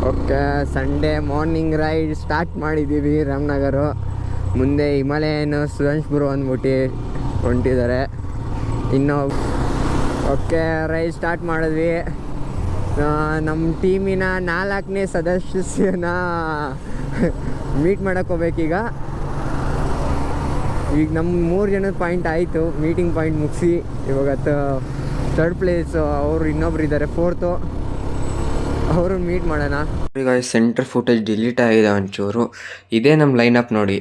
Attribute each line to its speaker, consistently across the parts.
Speaker 1: Okay, Sunday morning ride start ಮಾಡಿದ್ದೀವಿ. ರಾಮನಗರ ಮುಂದೆ Himalayan ಸುಧಾಂಶ್ಪುರ ಅಂದ್ಬಿಟ್ಟು ಹೊಂಟಿದ್ದಾರೆ. ಇನ್ನು ಓಕೆ, ರೈಡ್ ಸ್ಟಾರ್ಟ್ ಮಾಡಿದ್ವಿ. ನಮ್ಮ ಟೀಮಿನ 4ನೇ ಸದಸ್ಯನ ಮೀಟ್ ಮಾಡೋಕ್ಕೆ ಹೋಗ್ಬೇಕೀಗ. ಈಗ ನಮ್ಮ 3 ಜನದ ಪಾಯಿಂಟ್ ಆಯಿತು, ಮೀಟಿಂಗ್ ಪಾಯಿಂಟ್ ಮುಗಿಸಿ. ಇವಾಗ ಥರ್ಡ್ ಪ್ಲೇಸು ಅವರು ಇನ್ನೊಬ್ರು ಇದ್ದಾರೆ, 4th, ಅವರು ಮೀಟ್ ಮಾಡೋಣ. ಈಗ ಸೆಂಟರ್ ಫುಟೇಜ್ ಡಿಲೀಟ್ ಆಗಿದೆ ಒಂಚೂರು. ಇದೇ ನಮ್ಮ ಲೈನಪ್ ನೋಡಿ.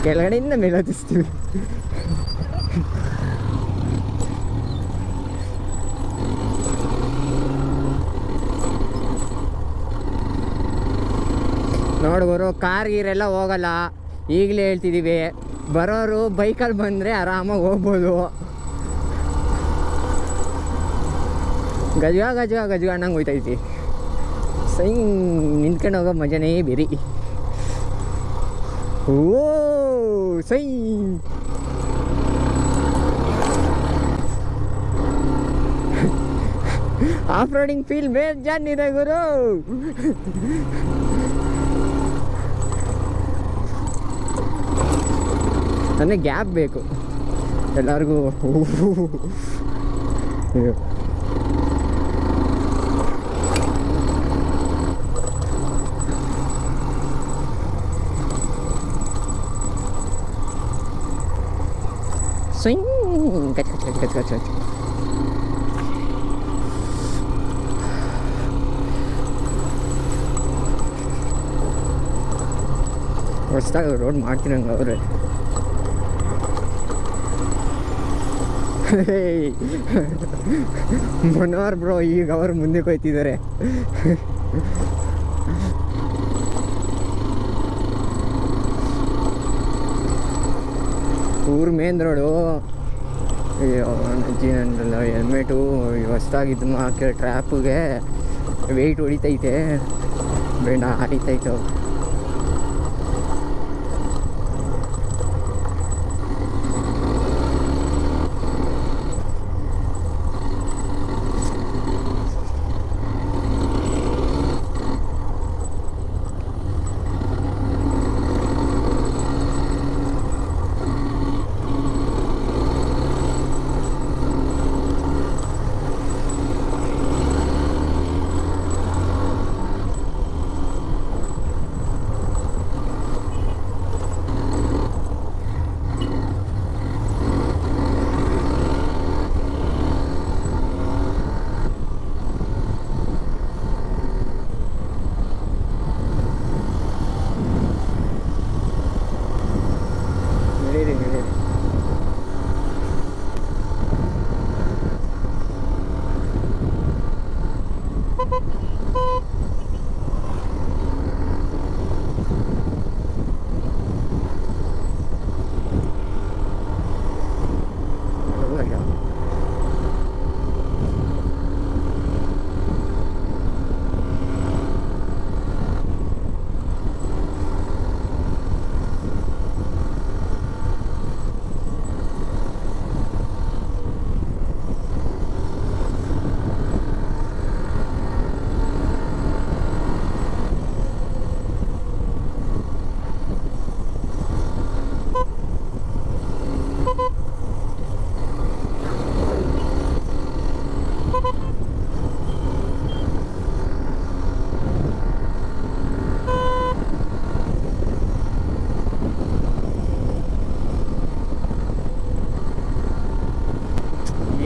Speaker 1: ಕೆಳಗಡೆಯಿಂದ ಮೇಲೆ ಹತ್ತಿಸ್ತೀವಿ. ನೋಡ್ಬೋರು, ಕಾರ್ ಗೀರೆಲ್ಲ ಹೋಗಲ್ಲ, ಈಗಲೇ ಹೇಳ್ತಿದ್ದೀವಿ. ಬರೋರು ಬೈಕಲ್ಲಿ ಬಂದರೆ ಆರಾಮಾಗಿ ಹೋಗ್ಬೋದು. ಗಜ ಅನ್ನಂಗೆ ಹೋಯ್ತೈತಿ. ಸೈ ನಿಂತ್ಕೊಂಡು ಹೋಗೋ ಮಜನೇ ಬೇರೆ. ಓ ಸೈ, ಆಫ್ ರೋಡಿಂಗ್ ಫೀಲ್ ಬೇಜಾನಿದೆ ಗುರು. ನನಗೆ ಗ್ಯಾಪ್ ಬೇಕು ಎಲ್ಲರಿಗೂ. ಹೊಸ್ದಾಗಿ ರೋಡ್ ಮಾಡ್ತೀನಂಗೆ ಅವ್ರೆ. ಮನೋಹರ್ ಬ್ರೋ ಈಗ ಅವರು ಮುಂದೆ ಹೋಯ್ತಿದ್ದಾರೆ. ಊರು ಮೇನ್ ರೋಡು. ನಂದಲ್ಲ ಹೆಲ್ಮೆಟು ಹೊಸ್ದಾಗಿದ್ದು ಹಾಕಿ ಟ್ರ್ಯಾಪಿಗೆ ವೆಯ್ಟ್ ಹೊಡಿತೈತೆ, ಬೇಡ ಹರಿತೈತೆ.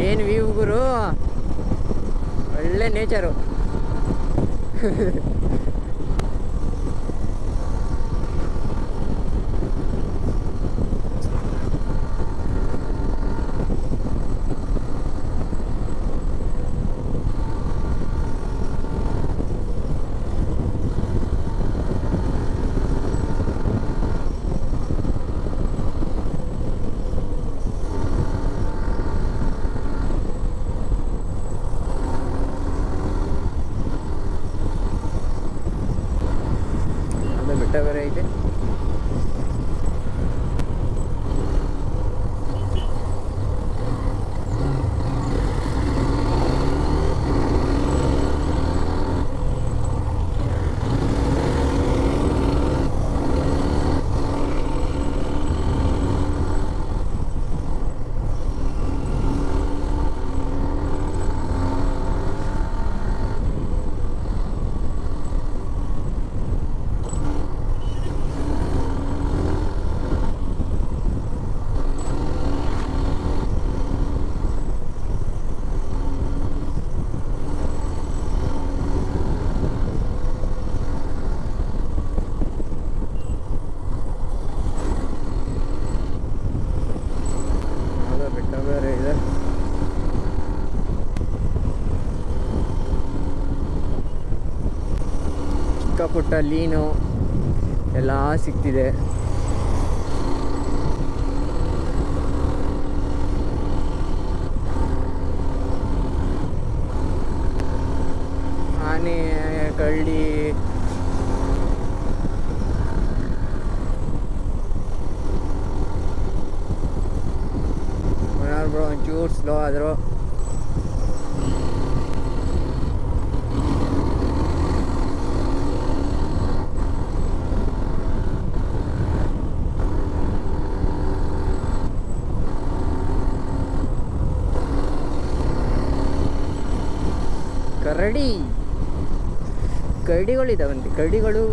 Speaker 1: ಏನು ವ್ಯೂ ಗುರು, ಒಳ್ಳೆ ನೇಚರು. ಪುಟ್ಟ ಲೀನು ಎಲ್ಲ ಸಿಗ್ತಿದೆ. ಆನೆ, ಕಳ್ಳಿ, ಬ್ರೋ ಒಂಚೂರು ಸ್ಲೋ ಆದರು. ಕರಡಿಗಳಿದಾವಂತೆ, ಕರಡಿಗಳು.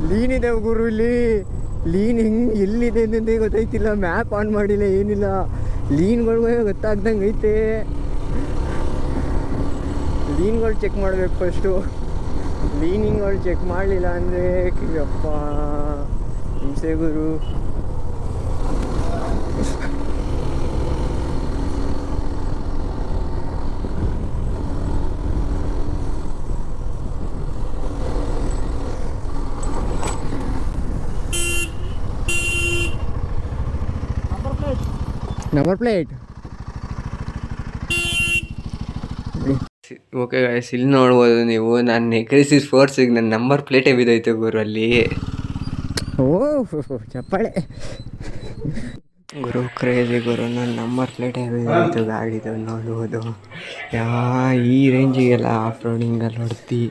Speaker 1: ಲೀನಿದೆ ಗುರು ಇಲ್ಲಿ. ಲೀನ್ ಎಲ್ಲಿದೆ ಅನ್ನೋದೇ ಗೊತ್ತಾಯ್ತಿಲ್ಲ. ಮ್ಯಾಪ್ ಆನ್ ಮಾಡಿಲ್ಲ, ಏನಿಲ್ಲ. ಲೀನ್ಗಳು ಗೊತ್ತಾಗ್ದಂಗೆ ಐತೆ. ಲೀನ್ಗಳು ಚೆಕ್ ಮಾಡ್ಬೇಕು ಫಸ್ಟು. ಲೀನಿಂಗ್ಗಳು ಚೆಕ್ ಮಾಡಲಿಲ್ಲ ಅಂದರೆ ಅಪ್ಪ ಹಿಂಸೆ ಗುರು. Number plate. ಓಕೆ ಗಾಯ್ಸ್, ಇಲ್ಲಿ ನೋಡ್ಬೋದು ನೀವು. ನಾನು ನೆಕ್ರೆಸಿಸ್ ಫೋರ್ಸಿಗೆ ನನ್ನ ನಂಬರ್ ಪ್ಲೇಟೇ ಬಿದ್ದೋಯ್ತು ಗುರು ಅಲ್ಲಿ. ಚಪ್ಪಾಳೆ ಗುರು, ಕ್ರೇಜಿ ಗುರು. ನನ್ನ ನಂಬರ್ ಪ್ಲೇಟೇ ಬಿದ್ದೋಯ್ತು ಗಾಡಿದು. ನೋಡ್ಬೋದು ಈ ರೇಂಜಿಗೆಲ್ಲ ಆಫ್ ರೋಡಿಂಗಲ್ಲಿ ಹೊಡ್ತಿ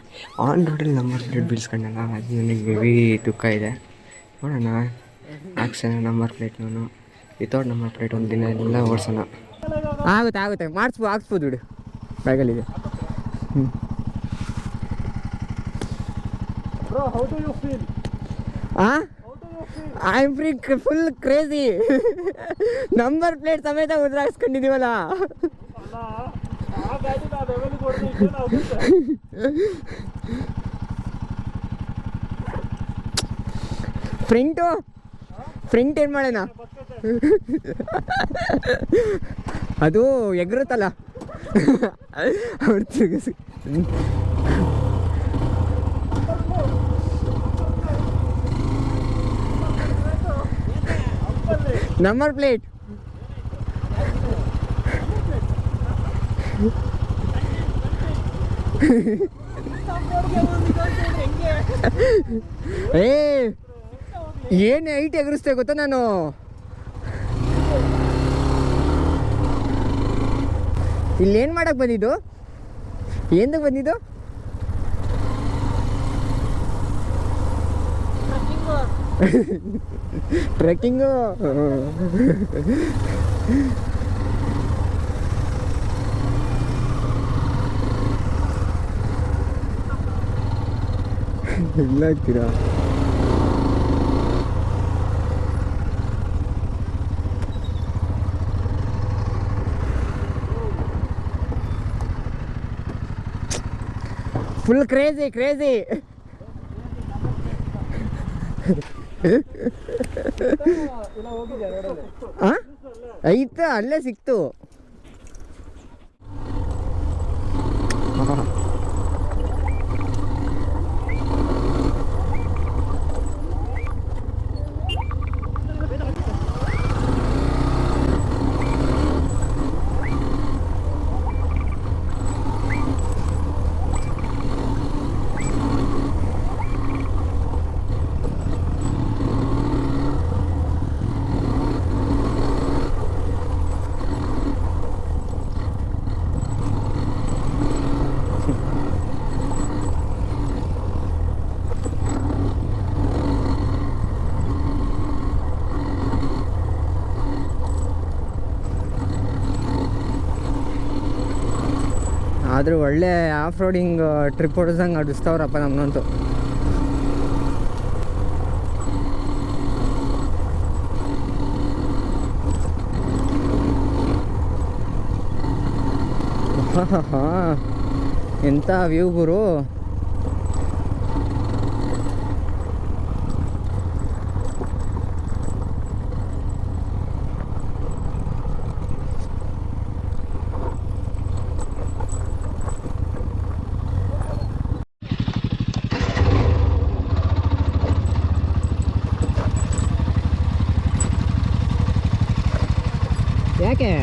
Speaker 1: ಆನ್ ರೋಡಲ್ಲಿ ನಂಬರ್ ಪ್ಲೇಟ್ ಬೀಳ್ಸ್ಕೊಂಡಲ್ಲ, ಅದು ನನಗೆ ಹೆವಿ ದುಃಖ ಇದೆ. ನೋಡೋಣ, ಹಾಕ್ಸೋಣ ನಂಬರ್ ಪ್ಲೇಟ್. ನಾನು ವಿತೌಟ್ ನಂಬರ್ ಪ್ಲೇಟ್ ಒಂದು ದಿನ ಎಲ್ಲ ಓಡಿಸೋಣ. ಆಗುತ್ತೆ ಹಾಕ್ಸ್ಬೋದು ಬಿಡು, ಬ್ಯಾಗಲ್ಲಿದೆ. I am full crazy. Number plate ಸಮೇತ ಉದ್ರಾಕ್ಸ್ಕೊಂಡಿದ್ದೀವಲ್ಲ. ಫ್ರಂಟ್ ಏನು ಮಾಡೋಣ, ಅದು ಎಗ್ರುತ್ತಲ್ಲ. ನಂಬರ್ ಪ್ಲೇಟ್ ಏನು ಹೈಟ್ ಎಗರಿಸ್ತೆ ಗೊತ್ತಾ ನಾನು. ಇಲ್ಲೇನು ಮಾಡಕ್ಕೆ ಬಂದಿದ್ದು, ಏನಕ್ಕೆ ಬಂದಿದ್ದು? ಟ್ರೆಕ್ಕಿಂಗು. ಇಲ್ಲ ಆಗ್ತೀರಾ? Full crazy. ಐತಾ, ಅಲ್ಲೇ ಸಿಕ್ತು. ಆದರೂ ಒಳ್ಳೆ ಆಫ್ ರೋಡಿಂಗ್ ಟ್ರಿಪ್ ಹೊಡೆಸಂಗೆ ಆಡಿಸ್ತವ್ರಪ್ಪ ನಮ್ಮನ್ನಂತೂ. ಎಂಥ ವ್ಯೂ ಗುರು. ಯಾಕೆ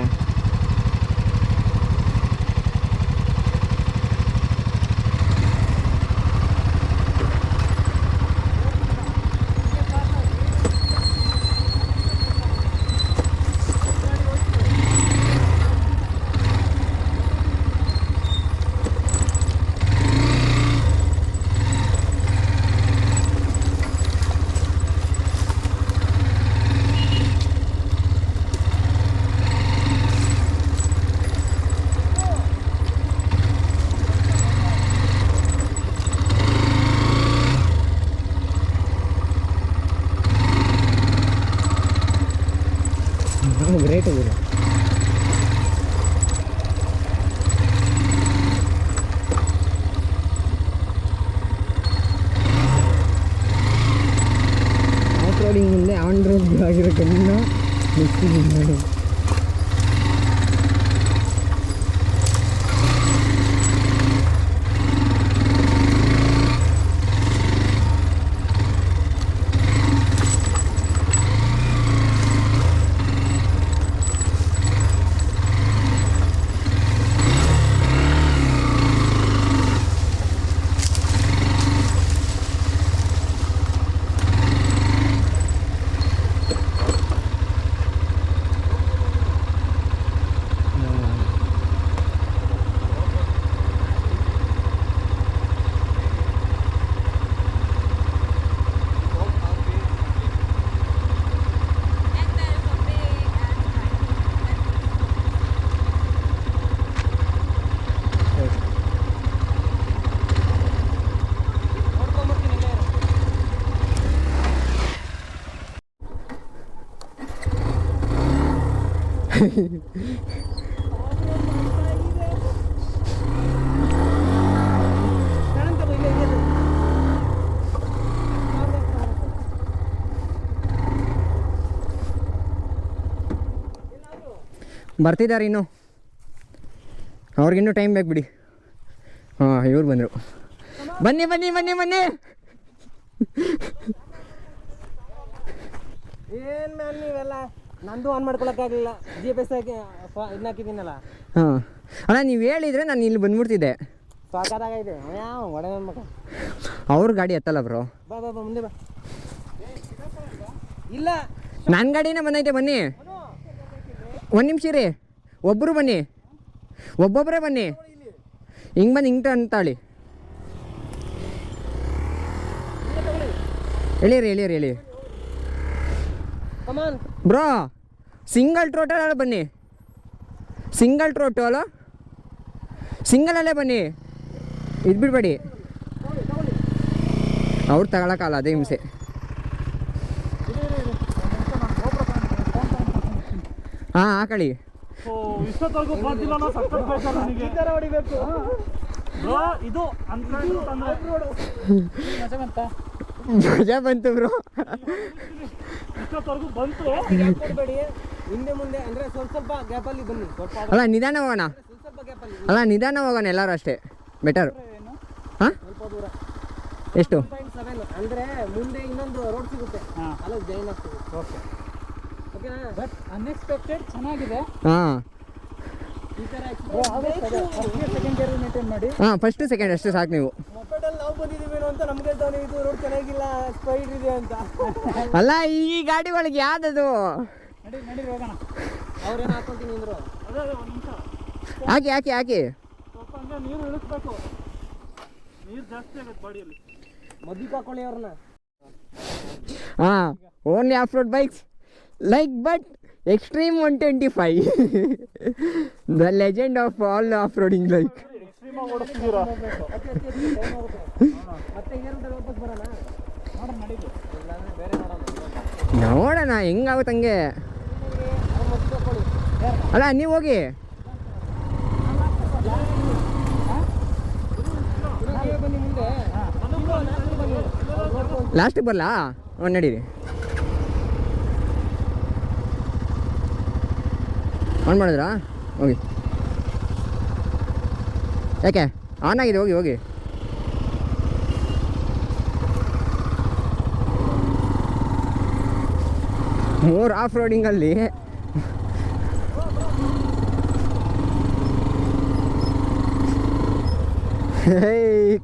Speaker 1: ಗ್ರೇಟ್ ಇದೆ. ಆಫ್ ರೋಡಿಂಗ್ ಮುಂದೆ ಆನ್ ರೋಡ್ ಆಗಿರೋ ಕಣ್ಣ ಮಾಡಿ ಬರ್ತಿದ್ದಾರೆ ಇನ್ನು, ಅವ್ರಿಗಿನ್ನೂ ಟೈಮ್ ಬೇಕು ಬಿಡಿ. ಹಾಂ, ಇವ್ರು ಬಂದರು. ಬನ್ನಿ ಬನ್ನಿ ಬನ್ನಿ ಬನ್ನಿ.
Speaker 2: ಏನು ಮ್ಯಾಮ್ ನೀವೆಲ್ಲ, ನಂದು ಆನ್ ಮಾಡ್ಕೊಳಕ್ಕಾಗಲಿಲ್ಲ, GPS ಹಾಕಿ ಇದನ್ನ ಹಾಕಿದ್ದೀನಲ್ಲ.
Speaker 1: ಹಾಂ ಅಣ್ಣ, ನೀವು ಹೇಳಿದರೆ ನಾನು ಇಲ್ಲಿ ಬಂದ್ಬಿಡ್ತಿದ್ದೆ.
Speaker 2: ಸಾಕಾಗಿದೆ ಯಾವ ಒಡೆ ನನ್ನ ಮಗ.
Speaker 1: ಅವ್ರ ಗಾಡಿ ಎತ್ತಲ್ಲ ಬ್ರೋ.
Speaker 2: ಬಾ ಬಾ ಬಾ ಮುಂದೆ ಬಾ. ಇಲ್ಲ
Speaker 1: ನನ್ನ ಗಾಡಿನೇ ಬಂದೈತೆ, ಬನ್ನಿ. ಒಂದು ನಿಮಿಷ ರೀ, ಒಬ್ಬರು ಬನ್ನಿ, ಒಬ್ಬೊಬ್ಬರೇ ಬನ್ನಿ. ಹಿಂಗೆ ಬಂದು ಹಿಂಗೆ ಅಂತಾಳಿ. ಎಳೀರಿ ಎಳೀರಿ ಎಳಿ ಬ್ರೋ. ಸಿಂಗಲ್ ಟ್ರೋಟಲ್ ಬನ್ನಿ, ಸಿಂಗಲ್ ಟ್ರೋಟು ಅಲ್ಲ, ಸಿಂಗಲಲ್ಲೇ ಬನ್ನಿ, ಇದು ಬಿಡಬೇಡಿ. ಅವ್ರು ತಗೊಳಕ್ಕಲ್ಲ, ಅದೇ ಹಿಂಸೆ. ಹಾಂ ಹಾಕಳಿ.
Speaker 3: ಇಷ್ಟೊತ್ತವರೆಗೂ ಬಂದಿಲ್ಲ, ಈ ಥರ ಹೊಡಿಬೇಕು. ಇದು
Speaker 1: ಮಜಾ ಬಂತು ಬ್ರೋ.
Speaker 3: ಇಷ್ಟೊತ್ತವರೆಗೂ ಬಂತು.
Speaker 2: ಕೊಡಬೇಡಿ, ಹಿಂದೆ ಮುಂದೆ ಅಂದರೆ ಸ್ವಲ್ಪ ಸ್ವಲ್ಪ ಗ್ಯಾಪಲ್ಲಿ ಬನ್ನಿ. ಸ್ವಲ್ಪ
Speaker 1: ಅಲ್ಲ ನಿಧಾನ ಹೋಗೋಣ,
Speaker 2: ಸ್ವಲ್ಪ ಗ್ಯಾಪಲ್ಲಿ
Speaker 1: ಅಲ್ಲ ನಿಧಾನ ಹೋಗೋಣ ಎಲ್ಲರೂ ಅಷ್ಟೇ, ಬೆಟರ್. ಹಾಂ
Speaker 2: ಸ್ವಲ್ಪ ದೂರ.
Speaker 1: ಎಷ್ಟು?
Speaker 2: 7 ಅಂದರೆ ಮುಂದೆ ಇನ್ನೊಂದು ರೋಡ್ ಸಿಗುತ್ತೆ, ಅಲ್ಲಿ ಜೈನ್ ಆಗ್ತದೆ.
Speaker 3: ಓಕೆ
Speaker 2: ಓಕೆನಾ?
Speaker 3: ಬಟ್ ಅನ್ಎಕ್ಸ್ಪೆಕ್ಟೆಡ್ ಚೆನ್ನಾಗಿದೆ.
Speaker 1: ಹಾಂ
Speaker 2: ಈ ಥರ
Speaker 3: ಸೆಕೆಂಡ್ ಗೇರ್ ಮೇಂಟೈನ್ ಮಾಡಿ.
Speaker 1: ಹಾಂ, ಫಸ್ಟು ಸೆಕೆಂಡ್ ಅಷ್ಟೇ ಸಾಕು. ನೀವು
Speaker 2: ಮೊಪೆಡಲ್ಲಿ ನಾವು ಬಂದಿದ್ದೀವೇನೋ ಅಂತ ನಮ್ಗೆ ಹೇಳ್ತಾನೆ, ಇದು ರೋಡ್ ಚೆನ್ನಾಗಿಲ್ಲ, ಸ್ಪೈಡ್ ಇದೆ ಅಂತ.
Speaker 1: ಅಲ್ಲ, ಈ ಗಾಡಿ ಒಳಗೆ ಯಾವ್ದದು?
Speaker 3: ನಡಿ ಹೋಗೋಣ.
Speaker 2: ಅವ್ರೇನು ಹಾಕೊಳ್ತೀನಿ ಅಂದರು.
Speaker 3: ಅದೇ ಒಂದು ನಿಮಿಷ,
Speaker 1: ಹಾಕಿ ಹಾಕಿ ಹಾಕಿ.
Speaker 3: ಸ್ವಲ್ಪ ಹಂಗೆ ನೀರು ಇಳಿಸ್ಬೇಕು, ನೀರು ಜಾಸ್ತಿ ಆಗುತ್ತೆ ಬಾಡಿಯಲ್ಲಿ.
Speaker 2: ಮದ್ದಿಗೆ ಹಾಕೊಳ್ಳಿ ಅವ್ರನ್ನ.
Speaker 1: ಹಾಂ, only off road bikes like but extreme 125. The legend of all off roading like.
Speaker 3: ಎಕ್ಸ್ಟ್ರೀಮಾಗಿ ಓಡಿಸ್ತಿದ್ದೀರಾ?
Speaker 2: ಮತ್ತೆ ಇನ್ನೇನು ವಾಪಸ್ ಬರೋಣ?
Speaker 3: ನೋಡೋಣ, ನಡೀಲಿ.
Speaker 2: ಇಲ್ಲಾಂದ್ರೆ ಬೇರೆ ನೋಡೋಣ.
Speaker 1: ನೋಡೋಣ ಹೆಂಗಾಗುತ್ತೆ ಹಂಗೆ. ಅಲ್ಲ ನೀವು ಹೋಗಿ,
Speaker 2: ಬನ್ನಿ ಮುಂದೆ.
Speaker 1: ಲಾಸ್ಟಿಗೆ ಬರಲಾ? ಒಂದು ನಡೀರಿ, ಆನ್ ಮಾಡಿದ್ರಾ? ಹೋಗಿ. ಯಾಕೆ ಆನ್ ಆಗಿದೆ? ಹೋಗಿ ಹೋಗಿ. ಮೋರ್ ಆಫ್ ರೋಡಿಂಗಲ್ಲಿ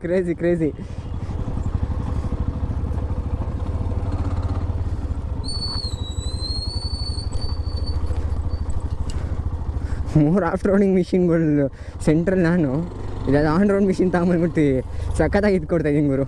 Speaker 1: ಕ್ರೇಜಿ ಕ್ರೇಜಿ. ಮೂರು ಆಫ್ ರೋಡಿಂಗ್ ಮಿಷಿನ್ಗಳು ಸೆಂಟ್ರಲ್ ನಾನು ಇದೆಲ್ಲ ಆನ್ ರೋಡ್ ಮಿಷಿನ್ ತಗೊಂಬಂದ್ಬಿಟ್ಟು ಸಖತ್ತಾಗಿ ಇದು ಕೊಡ್ತಾಯಿದ್ದೀನಿ ಗುರು.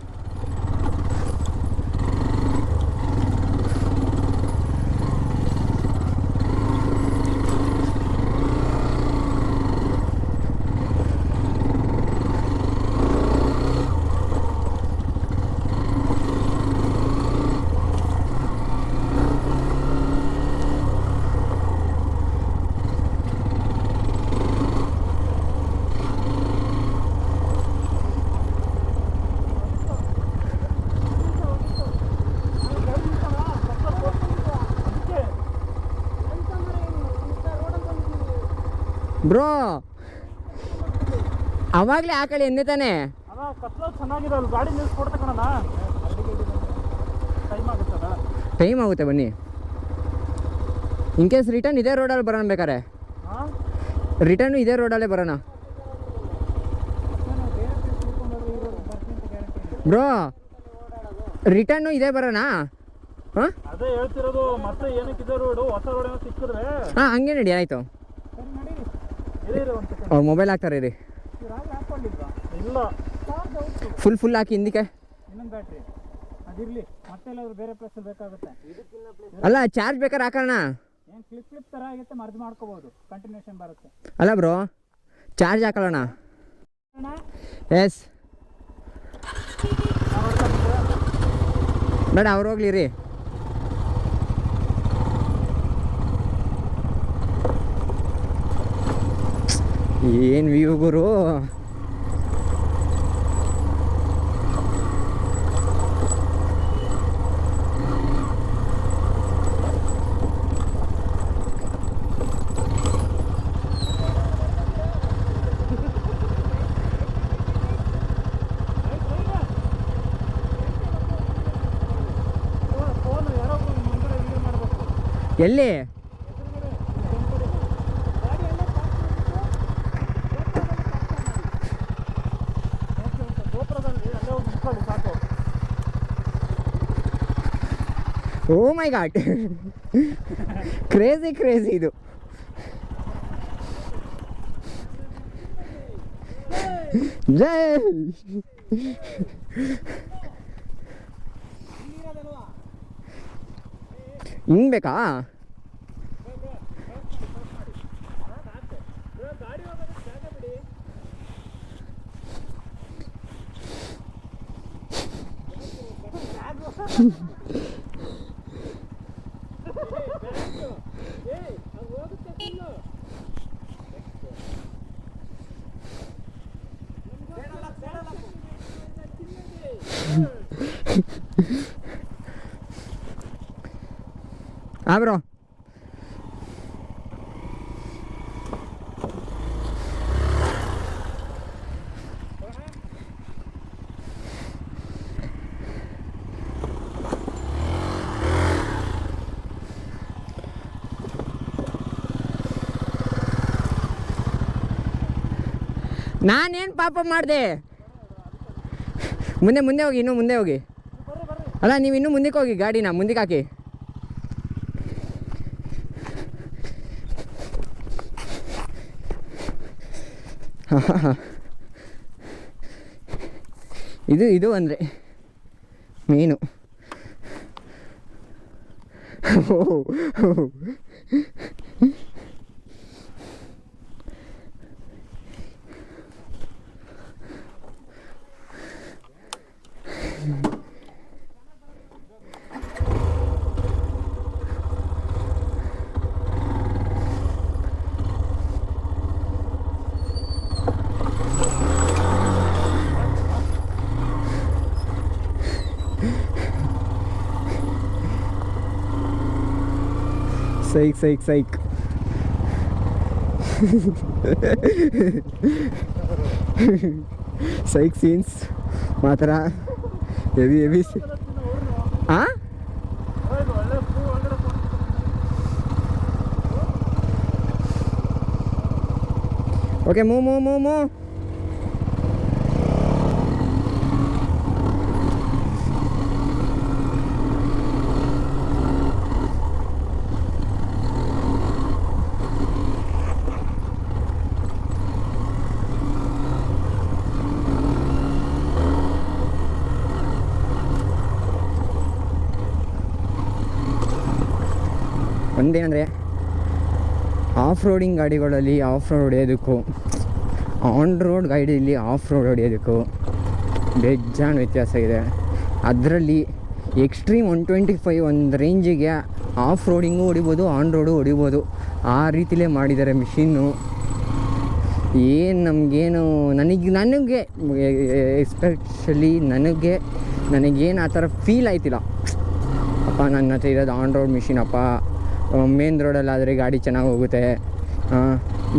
Speaker 1: ಬ್ರೋ ಅವಾಗಲೇ ಆ ಕಡೆ ಎಂದೇ ತಾನೆ
Speaker 3: ಅಲ್ಲ ಕತ್ಲ ಚೆನ್ನಾಗಿದೆ ಅಲ್ಲಿ ಗಾಡಿ ನಿಲ್ಸ್ಕೊಡ್ತೆ ಕಣಣ್ಣ. ಟೈಮ್ ಆಗುತ್ತದ.
Speaker 1: ಟೈಮ್ ಆಗುತ್ತೆ ಬನ್ನಿ. ಇನ್ ಕೇಸ್ ರಿಟರ್ನ್ ಇದೇ ರೋಡಲ್ಲಿ ಬರೋಣ ಬೇಕಾರೆ.
Speaker 3: ಹಾಂ
Speaker 1: ರಿಟರ್ನು ಇದೇ ರೋಡಲ್ಲೇ ಬರೋಣ ಬ್ರೋ. ರಿಟರ್ನು ಇದೇ ಬರೋಣ. ಹಾಂ
Speaker 3: ಅದೇ ಹೇಳ್ತಿರೋದು. ಮತ್ತೆ ಏನಕ್ಕಿದೆ ರೋಡು, ಹೊಸ ರೋಡ್ ಏನೋ ಸಿಕ್ಕಿದ್ರೆ
Speaker 1: ಹಾಂ ಹಂಗೆ ನಡಿ ಆಯಿತು. ಅವ್ರು ಮೊಬೈಲ್ ಹಾಕ್ತಾರೆ ರೀ.
Speaker 3: ಇಲ್ಲ
Speaker 1: ಫುಲ್ ಹಾಕಿ ಹಿಂದಕ್ಕೆ.
Speaker 3: ಇನ್ನೊಂದು ಬ್ಯಾಟ್ರಿ ಅದಿರಲಿ. ಮತ್ತೆ ಎಲ್ಲಾದ್ರೂ ಬೇರೆ ಪ್ಲೇಸಲ್ಲಿ ಬೇಕಾಗುತ್ತೆ.
Speaker 1: ಅಲ್ಲ ಚಾರ್ಜ್ ಬೇಕಾದ್ರೆ ಹಾಕೋಣ.
Speaker 3: ಏನು ಕ್ಲಿಪ್ ಥರ ಆಗುತ್ತೆ, ಮರ್ಜ್ ಮಾಡ್ಕೋಬೋದು, ಕಂಟಿನ್ಯೂಷನ್ ಬರುತ್ತೆ.
Speaker 1: ಅಲ್ಲ ಬ್ರೋ ಚಾರ್ಜ್ ಹಾಕೊಳ್ಳೋಣ. ಎಸ್ ಬೇಡ ಅವ್ರು ಹೋಗ್ಲಿ ರೀ. ಏನು ವ್ಯೂ ಗುರು. ಎಲ್ಲಿ ಓ ಮೈ ಗಾಡ್ ಕ್ರೇಜಿ ಕ್ರೇಜಿ ಇದು. ಜೈ ಹಿಂಗ್ ಬೇಕಾ? ಬ್ರೋ ನಾನೇನು ಪಾಪ ಮಾಡಿದೆ? ಮುಂದೆ ಹೋಗಿ, ಇನ್ನೂ ಮುಂದೆ ಹೋಗಿ. ಅಲ್ಲ ನೀವು ಇನ್ನೂ ಮುಂದಕ್ಕೆ ಹೋಗಿ, ಗಾಡಿನ ಮುಂದಕ್ಕೆ ಹಾಕಿ. ಇದು ಅಂದರೆ ಮೀನು. ಸೈಕ್ ಸೈಕ್ ಸೀನ್ಸ್ ಮಾತ್ರ ಹೆವಿ. ಹಾಂ ಓಕೆ ಮೂವ್ ಒಂದೇನಂದರೆ ಆಫ್ ರೋಡಿಂಗ್ ಗಾಡಿಗಳಲ್ಲಿ ಆಫ್ ರೋಡ್ ಹೊಡೆಯೋದಕ್ಕೂ ಆನ್ ರೋಡ್ ಗಾಡಿಯಲ್ಲಿ ಆಫ್ ರೋಡ್ ಹೊಡೆಯೋದಕ್ಕೂ ಬೇಜಾನ್ ವ್ಯತ್ಯಾಸ ಇದೆ. ಅದರಲ್ಲಿ ಎಕ್ಸ್ಟ್ರೀಮ್ 125 ಒಂದು ರೇಂಜಿಗೆ ಆಫ್ ರೋಡಿಂಗು ಹೊಡಿಬೋದು, ಆನ್ ರೋಡು ಹೊಡಿಬೋದು. ಆ ರೀತಿಲೇ ಮಾಡಿದ್ದಾರೆ ಮಿಷಿನ್ನು. ಏನು ನಮಗೇನು ನನಗೆ ಎಸ್ಪೆಷಲಿ ನನಗೇನು ಆ ಥರ ಫೀಲ್ ಆಯ್ತಿಲ್ಲ. ಅಪ್ಪ ನನ್ನ ಹತ್ರ ಇರೋದು ಆನ್ ರೋಡ್ ಮಿಷಿನ್ ಅಪ್ಪ, ಮೇನ್ ರೋಡಲ್ಲಾದರೆ ಗಾಡಿ ಚೆನ್ನಾಗಿ ಹೋಗುತ್ತೆ,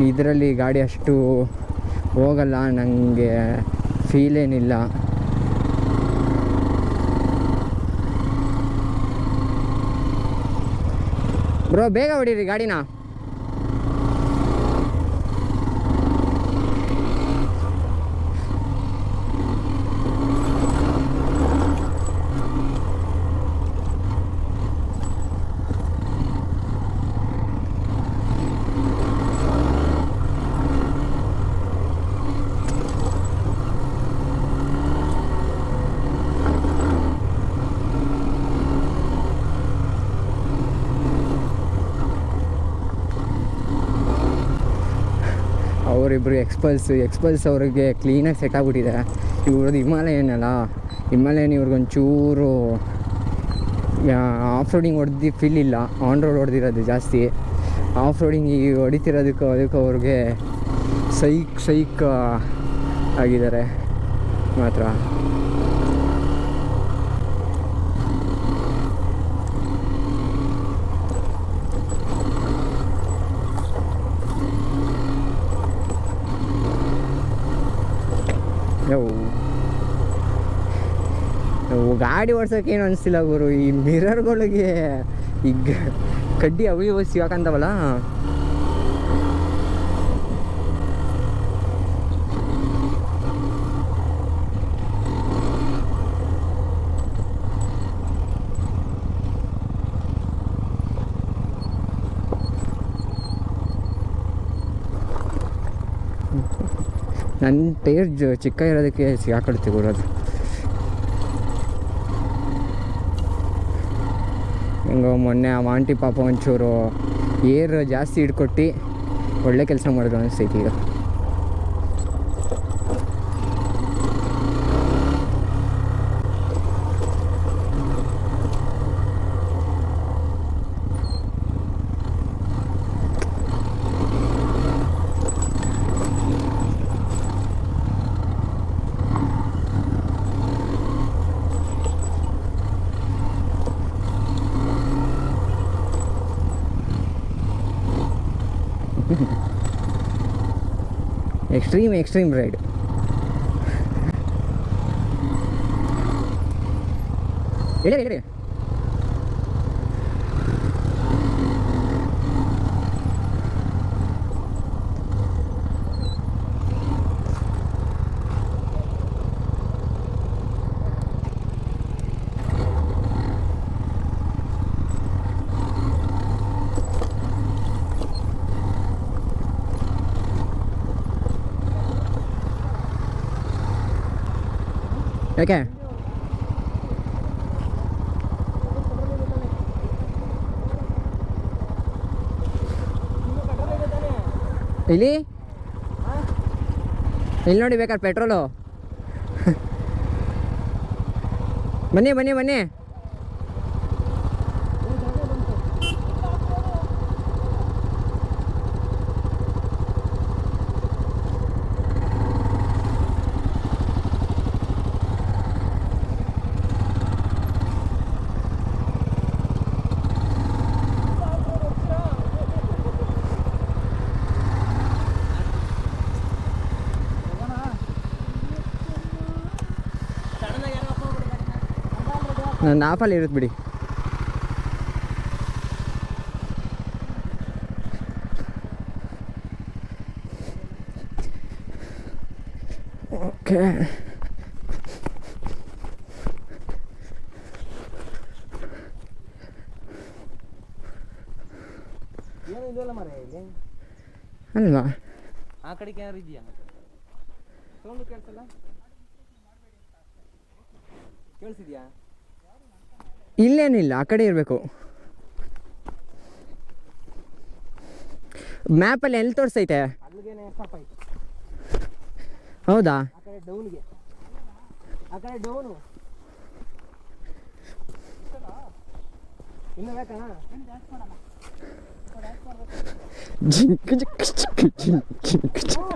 Speaker 1: ಇದರಲ್ಲಿ ಗಾಡಿ ಅಷ್ಟು ಹೋಗಲ್ಲ, ನನಗೆ ಫೀಲೇನಿಲ್ಲ. ಬ್ರೋ ಬೇಗ ಹೊಡೀರಿ ಗಾಡಿನ. ಅವರಿಬ್ಬರು ಎಕ್ಸ್ಪಲ್ಸ್ ಅವ್ರಿಗೆ ಕ್ಲೀನಾಗಿ ಸೆಟ್ ಆಗಿಬಿಟ್ಟಿದೆ. ಇವ್ರದ್ದು ಹಿಮಾಲಯನ್ ಇವ್ರಿಗೊಂಚೂರು ಆಫ್ ರೋಡಿಂಗ್ ಹೊಡೆದು ಫೀಲ್ ಇಲ್ಲ, ಆನ್ ರೋಡ್ ಹೊಡೆದಿರೋದು ಜಾಸ್ತಿ. ಆಫ್ ರೋಡಿಂಗ್ ಈಗ ಹೊಡಿತಿರೋದಕ್ಕೂ ಅದಕ್ಕೂ ಅವ್ರಿಗೆ ಸೈಕ್ ಆಗಿದ್ದಾರೆ ಮಾತ್ರ. ಗಾಡಿ ಓಡ್ಸೋಕೆ ಏನು ಅನಿಸ್ತಿಲ್ಲ ಗುರು. ಈ ಮಿರರ್ಗಳಿಗೆ ಈಗ ಕಡ್ಡಿ ಅವು ಸಿಗಾಕಂತವಲ್ಲ, ನನ್ನ ಟೈರ್ ಚಿಕ್ಕ ಇರೋದಕ್ಕೆ ಸಿಗಾಕೊಳ್ತೀವಿ ಗುರು. ಅದು ಹೆಂಗೋ ಮೊನ್ನೆ ಆ ಆಂಟಿ ಪಾಪ ಒಂಚೂರು ಏರ್ ಜಾಸ್ತಿ ಹಿಡ್ಕೊಟ್ಟು ಒಳ್ಳೆ ಕೆಲಸ ಮಾಡಿದ್ರು ಅನಿಸ್ತೈತಿ ಈಗ. Extreme ride. ಹೇಳಿ ಯಾಕೆ ಇಲ್ಲಿ ನೋಡಿ ಬೇಕಾದ್ರೆ ಪೆಟ್ರೋಲು. ಬನ್ನಿ ನನ್ನ ಆಫಲ್ಲಿ ಇರುತ್ತೆ ಬಿಡಿ. ಓಕೆ ಅಲ್ವಾ,
Speaker 2: ಆ ಕಡೆಗೆ ಯಾರು ಇದೆಯಾ? ಸೌಂಡ್ ಕೇಳಿಸಲ್ಲ, ಕೇಳಿಸಿದ್ಯಾ?
Speaker 1: ಇಲ್ಲೇನಿಲ್ಲ, ಆ ಕಡೆ ಇರಬೇಕು. ಮ್ಯಾಪಲ್ಲಿ ಎಲ್ಲಿ ತೋರಿಸೈತೆ?
Speaker 2: ಅಲ್ಲಿಗೇನೆ ಸ್ಟಾಪ್ ಆಯ್ತು.
Speaker 1: ಹೌದಾ?
Speaker 2: ಆ ಕಡೆ ಡೌನ್ಗೆ, ಆ ಕಡೆ ಡೌನು. ಇನ್ನು ಬೇಕಣ್ಣ?
Speaker 1: ಜಿಂಕ್ ಜಿಂಕ್ ಜಿಂಕ್ ಜಿಂಕ್ ಜಿಂಕ್ ಜಿಂಕ್.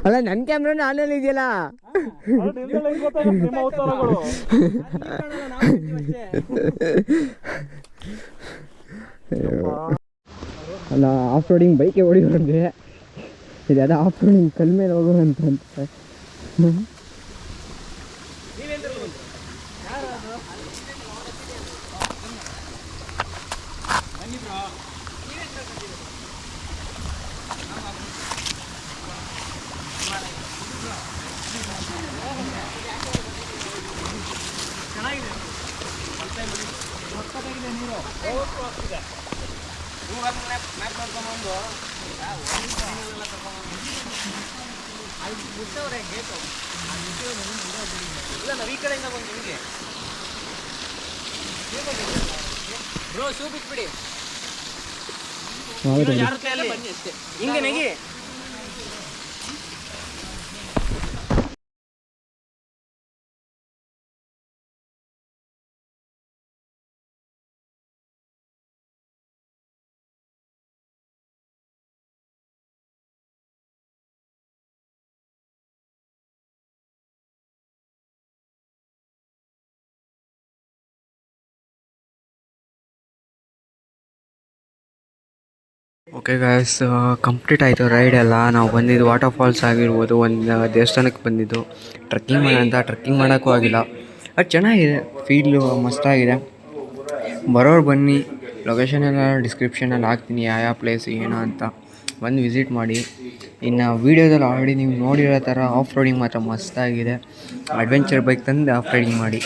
Speaker 1: ಅಲ್ಲ ನನ್ನ ಕ್ಯಾಮ್ರಾ ನಾನಲ್ಲಿ ಇದೆಯಲ್ಲ. ಅಲ್ಲ ಆಫ್ ರೋಡಿಂಗ್ ಬೈಕೆ ಹೊಡಿಬಾರ್ದೆ, ಇದೆಲ್ಲ ಆಫ್ ರೋಡಿಂಗ್ ಕಲ್ ಮೇಲೆ ಹೋಗೋವಂತ.
Speaker 2: ಬ್ರೋ ಶೂ ಬಿಟ್ಬಿಡಿ.
Speaker 1: ಹೌದಾ?
Speaker 2: ಹಿಂಗೆ ನೆಗಿ.
Speaker 1: ಓಕೆ ಗಾಯ್ಸ್, ಕಂಪ್ಲೀಟ್ ಆಯಿತು ರೈಡ್ ಎಲ್ಲ. ನಾವು ಬಂದಿದ್ದು ವಾಟರ್ ಫಾಲ್ಸ್ ಆಗಿರ್ಬೋದು, ಒಂದು ದೇವಸ್ಥಾನಕ್ಕೆ ಬಂದಿದ್ದು. ಟ್ರೆಕ್ಕಿಂಗ್ ಮಾಡೋಣ ಅಂತ ಟ್ರೆಕ್ಕಿಂಗ್ ಮಾಡೋಕ್ಕೂ ಆಗಿಲ್ಲ. ಅದು ಚೆನ್ನಾಗಿದೆ, ಫೀಲು ಮಸ್ತಾಗಿದೆ. ಬರೋರು ಬನ್ನಿ, ಲೊಕೇಶನ್ ಎಲ್ಲ ಡಿಸ್ಕ್ರಿಪ್ಷನಲ್ಲಿ ಹಾಕ್ತೀನಿ, ಯಾವ ಪ್ಲೇಸ್ ಏನು ಅಂತ ಬಂದು ವಿಸಿಟ್ ಮಾಡಿ. ಇನ್ನು ವೀಡಿಯೋದಲ್ಲಿ ಆಲ್ರೆಡಿ ನೀವು ನೋಡಿರೋ ಥರ ಆಫ್ ರೋಡಿಂಗ್ ಮಾತ್ರ ಮಸ್ತಾಗಿದೆ. ಅಡ್ವೆಂಚರ್ ಬೈಕ್ ತಂದು ಆಫ್ ರೈಡಿಂಗ್ ಮಾಡಿ.